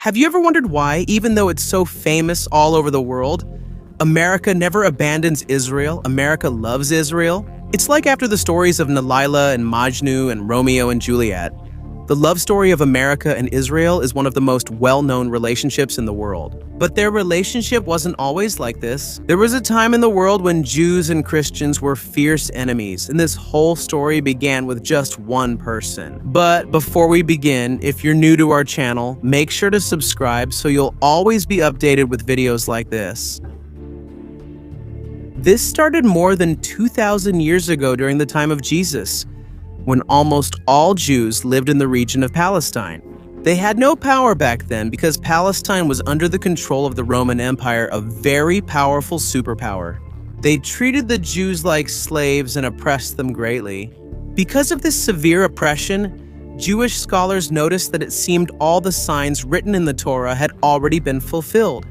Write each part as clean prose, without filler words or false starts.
Have you ever wondered why, even though it's so famous all over the world, America never abandons Israel? America loves Israel? It's like after the stories of Delilah and Majnu and Romeo and Juliet. The love story of America and Israel is one of the most well-known relationships in the world. But their relationship wasn't always like this. There was a time in the world when Jews and Christians were fierce enemies, and this whole story began with just one person. But before we begin, if you're new to our channel, make sure to subscribe so you'll always be updated with videos like this. This started more than 2,000 years ago during the time of Jesus, when almost all Jews lived in the region of Palestine. They had no power back then because Palestine was under the control of the Roman Empire, a very powerful superpower. They treated the Jews like slaves and oppressed them greatly. Because of this severe oppression, Jewish scholars noticed that it seemed all the signs written in the Torah had already been fulfilled.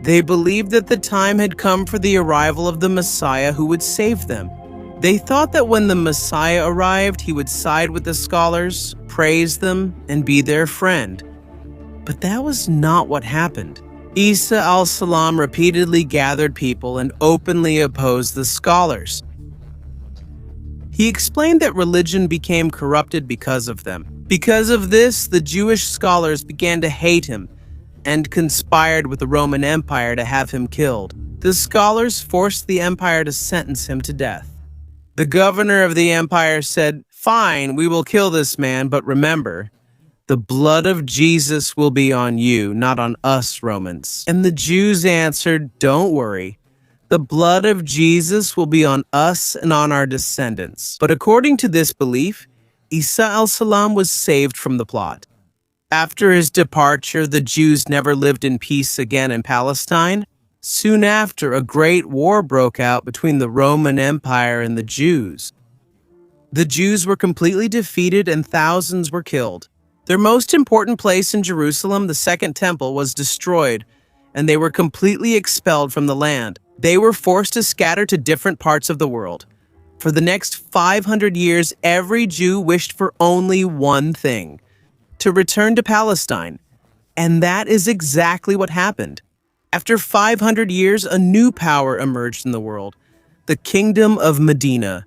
They believed that the time had come for the arrival of the Messiah who would save them. They thought that when the Messiah arrived, he would side with the scholars, praise them, and be their friend. But that was not what happened. Isa al-Salam repeatedly gathered people and openly opposed the scholars. He explained that religion became corrupted because of them. Because of this, the Jewish scholars began to hate him and conspired with the Roman Empire to have him killed. The scholars forced the empire to sentence him to death. The governor of the empire said, "Fine, we will kill this man, but remember, the blood of Jesus will be on you, not on us, Romans." And the Jews answered, "Don't worry. The blood of Jesus will be on us and on our descendants." But according to this belief, Isa al-Salam was saved from the plot. After his departure, the Jews never lived in peace again in Palestine. Soon after, a great war broke out between the Roman Empire and the Jews. The Jews were completely defeated and thousands were killed. Their most important place in Jerusalem, the Second Temple, was destroyed, and they were completely expelled from the land. They were forced to scatter to different parts of the world. For the next 500 years, every Jew wished for only one thing: to return to Palestine. And that is exactly what happened. After 500 years, a new power emerged in the world, the Kingdom of Medina.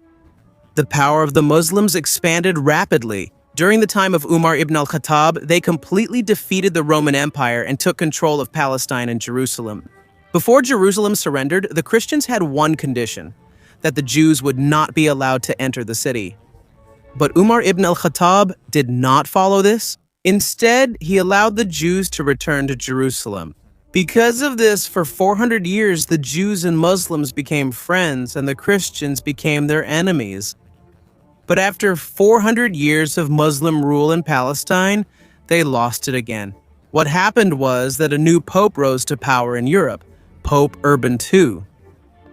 The power of the Muslims expanded rapidly. During the time of Umar ibn al-Khattab, they completely defeated the Roman Empire and took control of Palestine and Jerusalem. Before Jerusalem surrendered, the Christians had one condition: that the Jews would not be allowed to enter the city. But Umar ibn al-Khattab did not follow this. Instead, he allowed the Jews to return to Jerusalem. Because of this, for 400 years, the Jews and Muslims became friends and the Christians became their enemies. But after 400 years of Muslim rule in Palestine, they lost it again. What happened was that a new pope rose to power in Europe, Pope Urban II.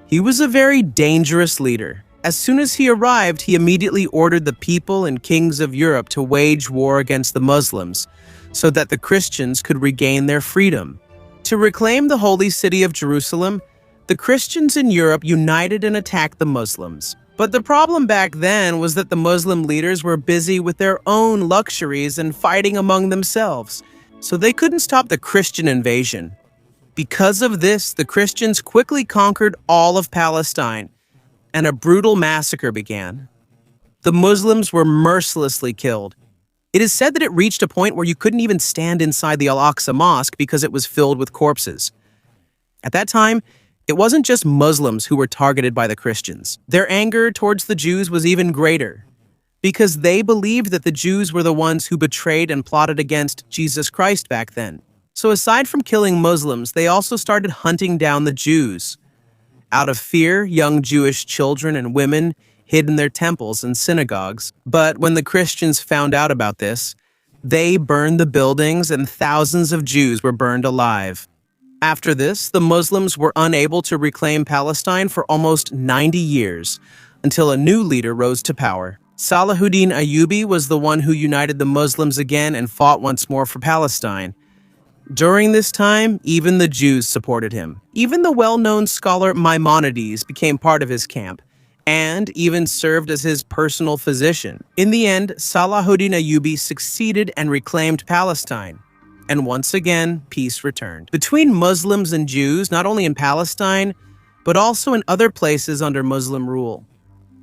He was a very dangerous leader. As soon as he arrived, he immediately ordered the people and kings of Europe to wage war against the Muslims so that the Christians could regain their freedom. To reclaim the holy city of Jerusalem, the Christians in Europe united and attacked the Muslims. But the problem back then was that the Muslim leaders were busy with their own luxuries and fighting among themselves, so they couldn't stop the Christian invasion. Because of this, the Christians quickly conquered all of Palestine, and a brutal massacre began. The Muslims were mercilessly killed. It is said that it reached a point where you couldn't even stand inside the Al-Aqsa Mosque because it was filled with corpses. At that time, it wasn't just Muslims who were targeted by the Christians. Their anger towards the Jews was even greater, because they believed that the Jews were the ones who betrayed and plotted against Jesus Christ back then. So aside from killing Muslims, they also started hunting down the Jews. Out of fear, young Jewish children and women hid in their temples and synagogues. But when the Christians found out about this, they burned the buildings and thousands of Jews were burned alive. After this, the Muslims were unable to reclaim Palestine for almost 90 years, until a new leader rose to power. Salahuddin Ayyubi was the one who united the Muslims again and fought once more for Palestine. During this time, even the Jews supported him. Even the well-known scholar Maimonides became part of his camp, and even served as his personal physician. In the end, Salahuddin Ayyubi succeeded and reclaimed Palestine. and once again, peace returned. Between Muslims and Jews, not only in Palestine, but also in other places under Muslim rule.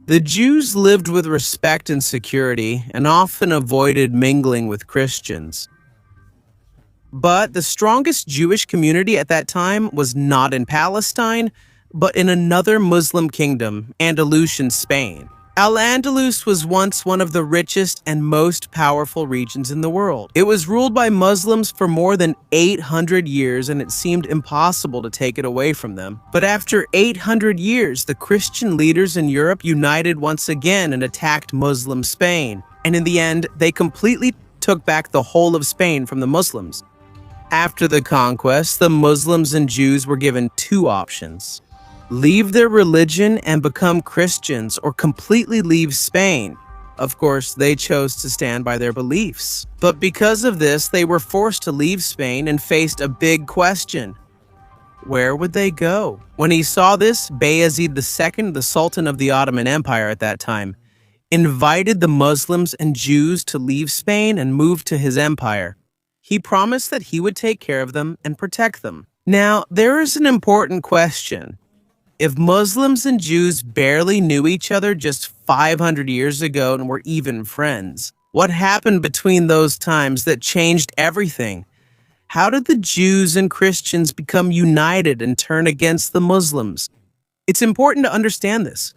The Jews lived with respect and security and often avoided mingling with Christians. But the strongest Jewish community at that time was not in Palestine, but in another Muslim kingdom, Andalusian Spain. Al-Andalus was once one of the richest and most powerful regions in the world. It was ruled by Muslims for more than 800 years, and it seemed impossible to take it away from them. But after 800 years, the Christian leaders in Europe united once again and attacked Muslim Spain. And in the end, they completely took back the whole of Spain from the Muslims. After the conquest, the Muslims and Jews were given two options: leave their religion and become Christians, or completely leave Spain. Of course, they chose to stand by their beliefs. But because of this, they were forced to leave Spain and faced a big question. Where would they go? When he saw this, Bayezid II, the Sultan of the Ottoman Empire at that time, invited the Muslims and Jews to leave Spain and move to his empire. He promised that he would take care of them and protect them. Now, there is an important question. If Muslims and Jews barely knew each other just 500 years ago and were even friends, what happened between those times that changed everything? How did the Jews and Christians become united and turn against the Muslims? It's important to understand this.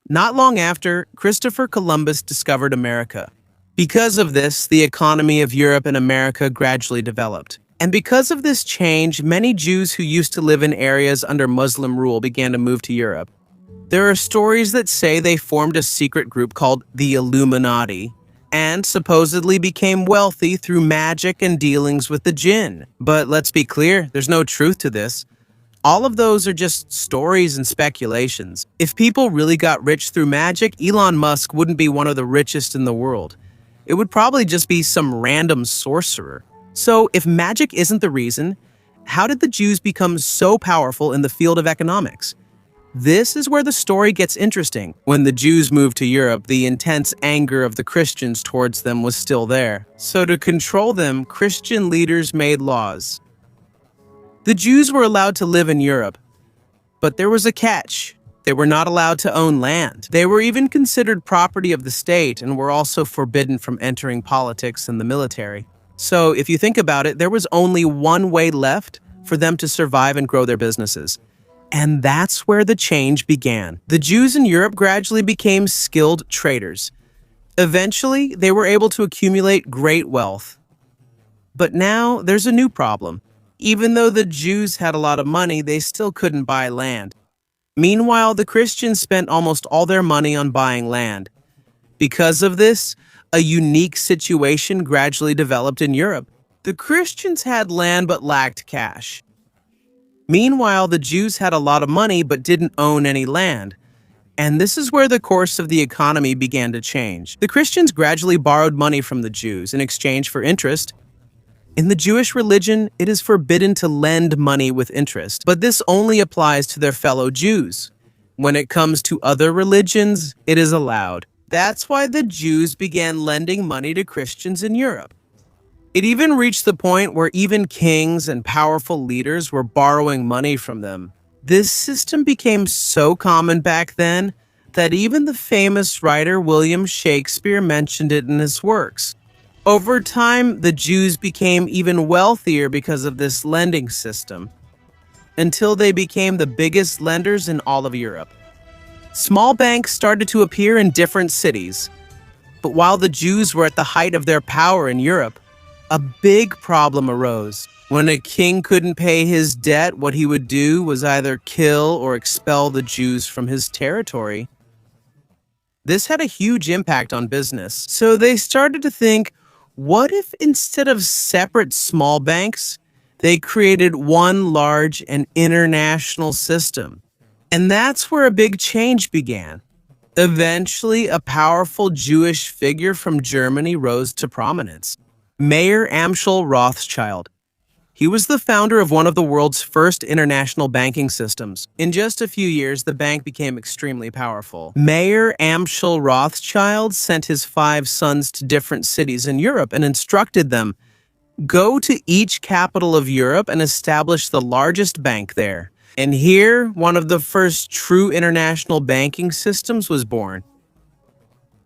Not long after, Christopher Columbus discovered America. Because of this, the economy of Europe and America gradually developed. And because of this change, many Jews who used to live in areas under Muslim rule began to move to Europe. There are stories that say they formed a secret group called the Illuminati and supposedly became wealthy through magic and dealings with the jinn. But let's be clear, there's no truth to this. All of those are just stories and speculations. If people really got rich through magic, Elon Musk wouldn't be one of the richest in the world. It would probably just be some random sorcerer. So if magic isn't the reason, how did the Jews become so powerful in the field of economics? This is where the story gets interesting. When the Jews moved to Europe, the intense anger of the Christians towards them was still there. So to control them, Christian leaders made laws. The Jews were allowed to live in Europe, but there was a catch. They were not allowed to own land. They were even considered property of the state and were also forbidden from entering politics and the military. So if you think about it, there was only one way left for them to survive and grow their businesses. And that's where the change began. The Jews in Europe gradually became skilled traders. Eventually, they were able to accumulate great wealth. But now there's a new problem. Even though the Jews had a lot of money, they still couldn't buy land. Meanwhile, the Christians spent almost all their money on buying land. Because of this, a unique situation gradually developed in Europe. The Christians had land but lacked cash. Meanwhile, the Jews had a lot of money but didn't own any land. And this is where the course of the economy began to change. The Christians gradually borrowed money from the Jews in exchange for interest. In the Jewish religion, it is forbidden to lend money with interest, but this only applies to their fellow Jews. When it comes to other religions, it is allowed. That's why the Jews began lending money to Christians in Europe. It even reached the point where even kings and powerful leaders were borrowing money from them. This system became so common back then that even the famous writer William Shakespeare mentioned it in his works. Over time, the Jews became even wealthier because of this lending system, until they became the biggest lenders in all of Europe. Small banks started to appear in different cities, but while the Jews were at the height of their power in Europe, a big problem arose. When a king couldn't pay his debt, what he would do was either kill or expel the Jews from his territory. This had a huge impact on business, so they started to think, what if instead of separate small banks, they created one large and international system? And that's where a big change began. Eventually, a powerful Jewish figure from Germany rose to prominence. Mayer Amschel Rothschild. He was the founder of one of the world's first international banking systems. In just a few years, the bank became extremely powerful. Mayer Amschel Rothschild sent his 5 sons to different cities in Europe and instructed them, Go to each capital of Europe and establish the largest bank there. And here, one of the first true international banking systems was born.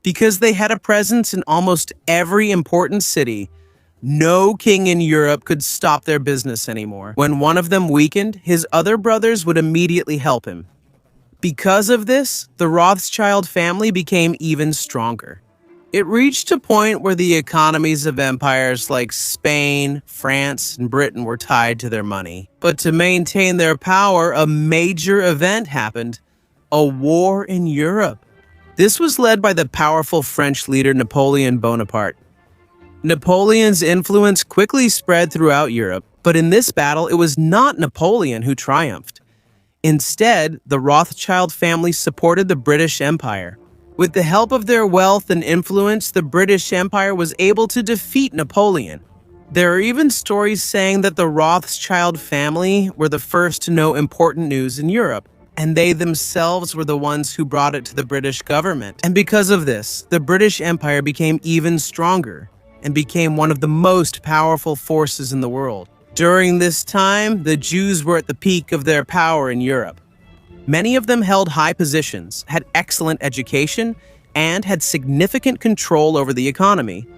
Because they had a presence in almost every important city, no king in Europe could stop their business anymore. When one of them weakened, his other brothers would immediately help him. Because of this, the Rothschild family became even stronger. It reached a point where the economies of empires like Spain, France, and Britain were tied to their money. But to maintain their power, a major event happened: a war in Europe. This was led by the powerful French leader Napoleon Bonaparte. Napoleon's influence quickly spread throughout Europe, but in this battle, it was not Napoleon who triumphed. Instead, the Rothschild family supported the British Empire. With the help of their wealth and influence, the British Empire was able to defeat Napoleon. There are even stories saying that the Rothschild family were the first to know important news in Europe, and they themselves were the ones who brought it to the British government. And because of this, the British Empire became even stronger and became one of the most powerful forces in the world. During this time, the Jews were at the peak of their power in Europe. Many of them held high positions, had excellent education, and had significant control over the economy.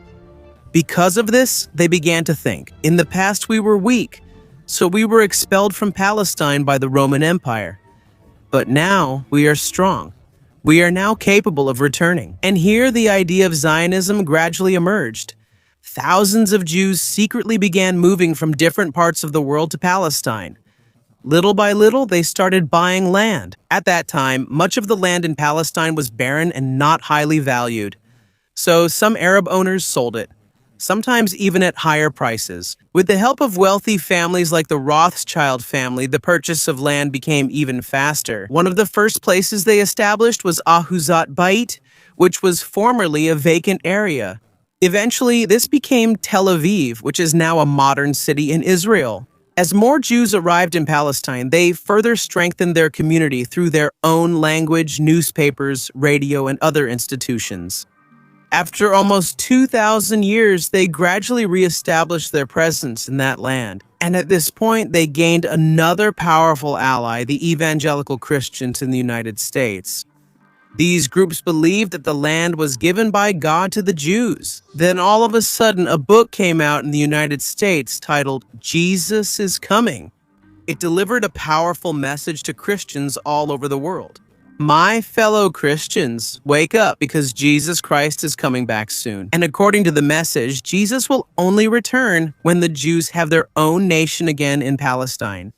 Because of this, they began to think, in the past we were weak, so we were expelled from Palestine by the Roman Empire. But now we are strong. We are now capable of returning. And here the idea of Zionism gradually emerged. Thousands of Jews secretly began moving from different parts of the world to Palestine. Little by little, they started buying land. At that time, much of the land in Palestine was barren and not highly valued. So some Arab owners sold it, sometimes even at higher prices. With the help of wealthy families like the Rothschild family, the purchase of land became even faster. One of the first places they established was Ahuzat Bait, which was formerly a vacant area. Eventually, this became Tel Aviv, which is now a modern city in Israel. As more Jews arrived in Palestine, they further strengthened their community through their own language, newspapers, radio, and other institutions. After almost 2,000 years, they gradually reestablished their presence in that land. And at this point, they gained another powerful ally, the evangelical Christians in the United States. These groups believed that the land was given by God to the Jews. Then all of a sudden, a book came out in the United States titled Jesus is Coming. It delivered a powerful message to Christians all over the world. My fellow Christians, wake up because Jesus Christ is coming back soon. And according to the message, Jesus will only return when the Jews have their own nation again in Palestine.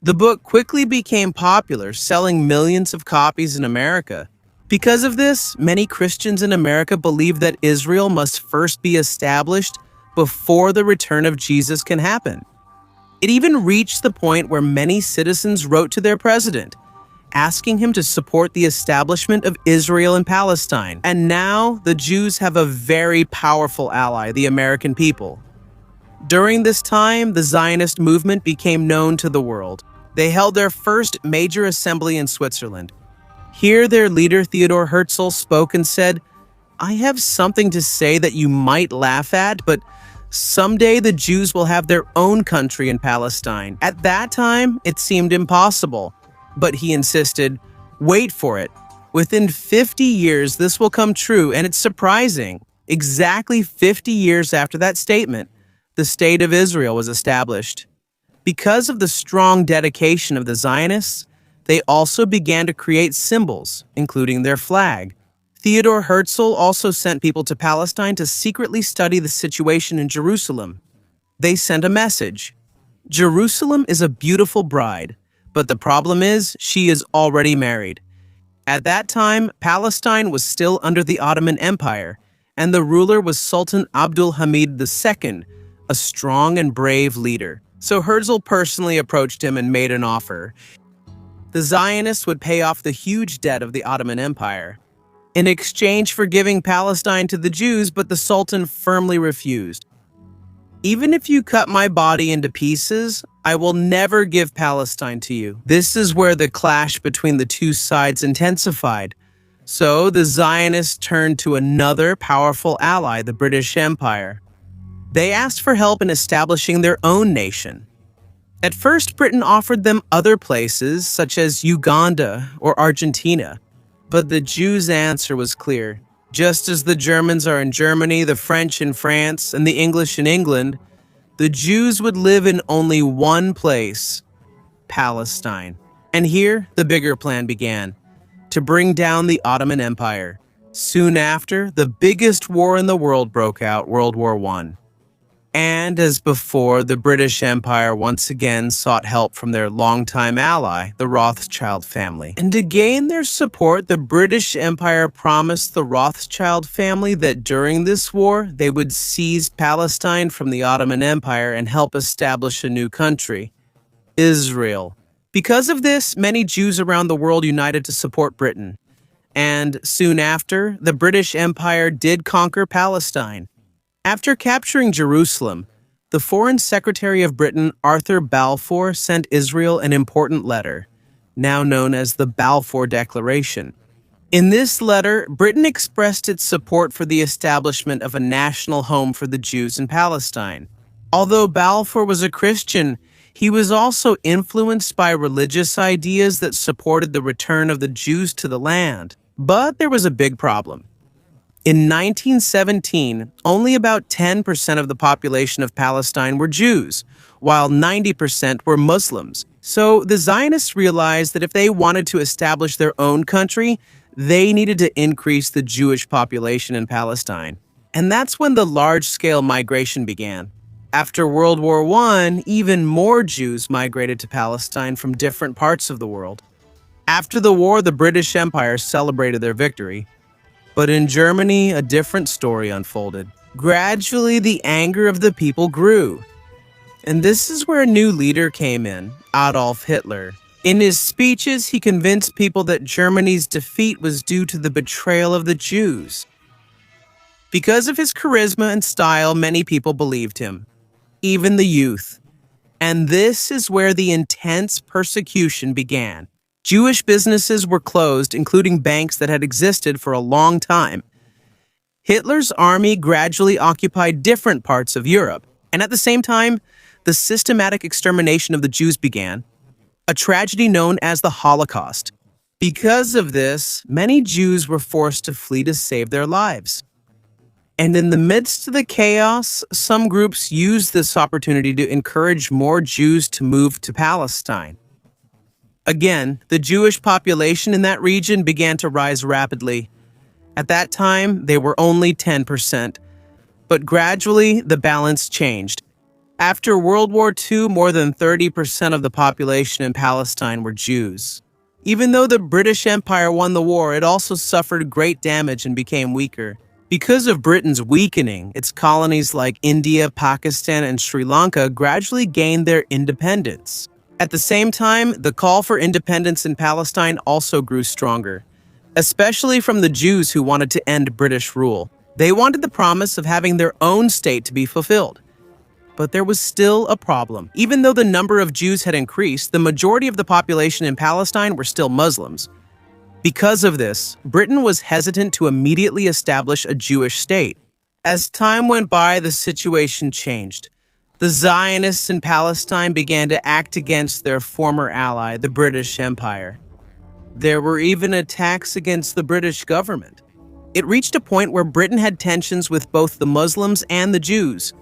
The book quickly became popular, selling millions of copies in America. Because of this, many Christians in America believe that Israel must first be established before the return of Jesus can happen. It even reached the point where many citizens wrote to their president, asking him to support the establishment of Israel and Palestine. And now, the Jews have a very powerful ally, the American people. During this time, the Zionist movement became known to the world. They held their first major assembly in Switzerland. Here, their leader, Theodor Herzl, spoke and said, "I have something to say that you might laugh at, but someday the Jews will have their own country in Palestine." At that time, it seemed impossible, but he insisted, "Wait for it. Within 50 years, this will come true," and it's surprising. Exactly 50 years after that statement, the State of Israel was established. Because of the strong dedication of the Zionists, they also began to create symbols, including their flag. Theodor Herzl also sent people to Palestine to secretly study the situation in Jerusalem. They sent a message: Jerusalem is a beautiful bride, but the problem is she is already married. At that time, Palestine was still under the Ottoman Empire, and the ruler was Sultan Abdul Hamid II, a strong and brave leader. So Herzl personally approached him and made an offer. The Zionists would pay off the huge debt of the Ottoman Empire in exchange for giving Palestine to the Jews, but the Sultan firmly refused. "Even if you cut my body into pieces, I will never give Palestine to you." This is where the clash between the two sides intensified. So the Zionists turned to another powerful ally, the British Empire. They asked for help in establishing their own nation. At first, Britain offered them other places, such as Uganda or Argentina. But the Jews' answer was clear. Just as the Germans are in Germany, the French in France, and the English in England, the Jews would live in only one place, Palestine. And here, the bigger plan began, to bring down the Ottoman Empire. Soon after, the biggest war in the world broke out, World War I. And as before, the British Empire once again sought help from their longtime ally, the Rothschild family. And to gain their support, the British Empire promised the Rothschild family that during this war, they would seize Palestine from the Ottoman Empire and help establish a new country, Israel. Because of this, many Jews around the world united to support Britain. And soon after, the British Empire did conquer Palestine. After capturing Jerusalem, the Foreign Secretary of Britain, Arthur Balfour, sent Israel an important letter, now known as the Balfour Declaration. In this letter, Britain expressed its support for the establishment of a national home for the Jews in Palestine. Although Balfour was a Christian, he was also influenced by religious ideas that supported the return of the Jews to the land. But there was a big problem. In 1917, only about 10% of the population of Palestine were Jews, while 90% were Muslims. So the Zionists realized that if they wanted to establish their own country, they needed to increase the Jewish population in Palestine. And that's when the large-scale migration began. After World War I, even more Jews migrated to Palestine from different parts of the world. After the war, the British Empire celebrated their victory. But in Germany, a different story unfolded. Gradually, the anger of the people grew. And this is where a new leader came in, Adolf Hitler. In his speeches, he convinced people that Germany's defeat was due to the betrayal of the Jews. Because of his charisma and style, many people believed him, even the youth. And this is where the intense persecution began. Jewish businesses were closed, including banks that had existed for a long time. Hitler's army gradually occupied different parts of Europe, and at the same time, the systematic extermination of the Jews began, a tragedy known as the Holocaust. Because of this, many Jews were forced to flee to save their lives. And in the midst of the chaos, some groups used this opportunity to encourage more Jews to move to Palestine. Again, the Jewish population in that region began to rise rapidly. At that time, they were only 10%, but gradually the balance changed. After World War II, more than 30% of the population in Palestine were Jews. Even though the British Empire won the war, it also suffered great damage and became weaker. Because of Britain's weakening, its colonies like India, Pakistan, and Sri Lanka gradually gained their independence. At the same time, the call for independence in Palestine also grew stronger, especially from the Jews who wanted to end British rule. They wanted the promise of having their own state to be fulfilled. But there was still a problem. Even though the number of Jews had increased, the majority of the population in Palestine were still Muslims. Because of this, Britain was hesitant to immediately establish a Jewish state. As time went by, the situation changed. The Zionists in Palestine began to act against their former ally, the British Empire. There were even attacks against the British government. It reached a point where Britain had tensions with both the Muslims and the Jews.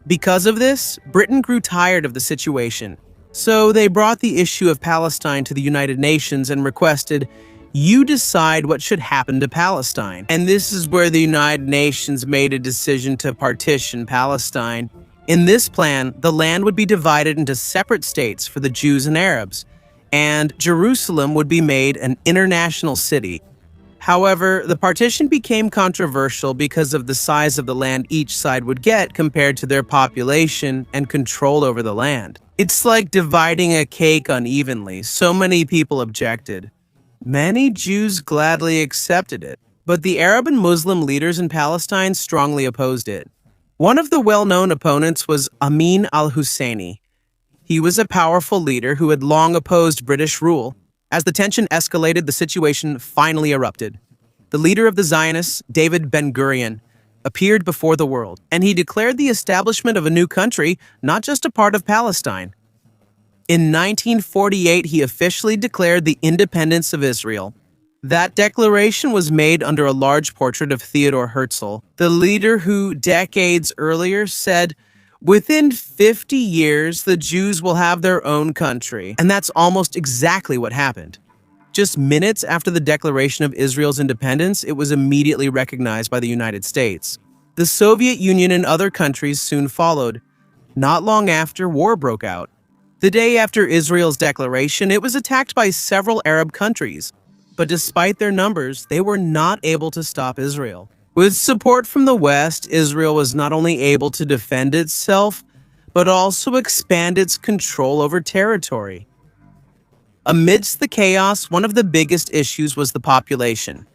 Because of this, Britain grew tired of the situation. So they brought the issue of Palestine to the United Nations and requested, "You decide what should happen to Palestine." And this is where the United Nations made a decision to partition Palestine. In this plan, the land would be divided into separate states for the Jews and Arabs, and Jerusalem would be made an international city. However, the partition became controversial because of the size of the land each side would get compared to their population and control over the land. It's like dividing a cake unevenly. So many people objected. Many Jews gladly accepted it, but the Arab and Muslim leaders in Palestine strongly opposed it. One of the well-known opponents was Amin al-Husseini. He was a powerful leader who had long opposed British rule. As the tension escalated, the situation finally erupted. The leader of the Zionists, David Ben-Gurion, appeared before the world, and he declared the establishment of a new country, not just a part of Palestine. In 1948, he officially declared the independence of Israel. That declaration was made under a large portrait of Theodor Herzl, the leader who, decades earlier, said, "Within 50 years, the Jews will have their own country." And that's almost exactly what happened. Just minutes after the declaration of Israel's independence, it was immediately recognized by the United States. The Soviet Union and other countries soon followed. Not long after, war broke out. The day after Israel's declaration, it was attacked by several Arab countries. But despite their numbers, they were not able to stop Israel. With support from the West, Israel was not only able to defend itself, but also expand its control over territory. Amidst the chaos, one of the biggest issues was the population.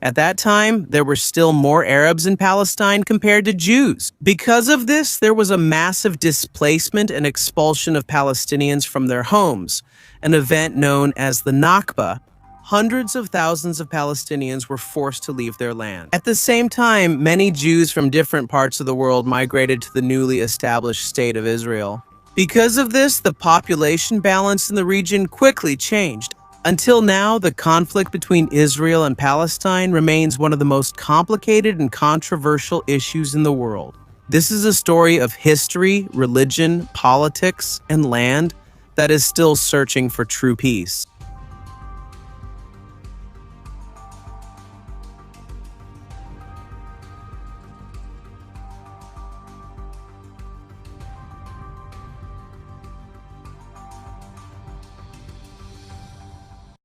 At that time, there were still more Arabs in Palestine compared to Jews. Because of this, there was a massive displacement and expulsion of Palestinians from their homes, an event known as the Nakba. Hundreds of thousands of Palestinians were forced to leave their land. At the same time, many Jews from different parts of the world migrated to the newly established state of Israel. Because of this, the population balance in the region quickly changed. Until now, the conflict between Israel and Palestine remains one of the most complicated and controversial issues in the world. This is a story of history, religion, politics, and land that is still searching for true peace.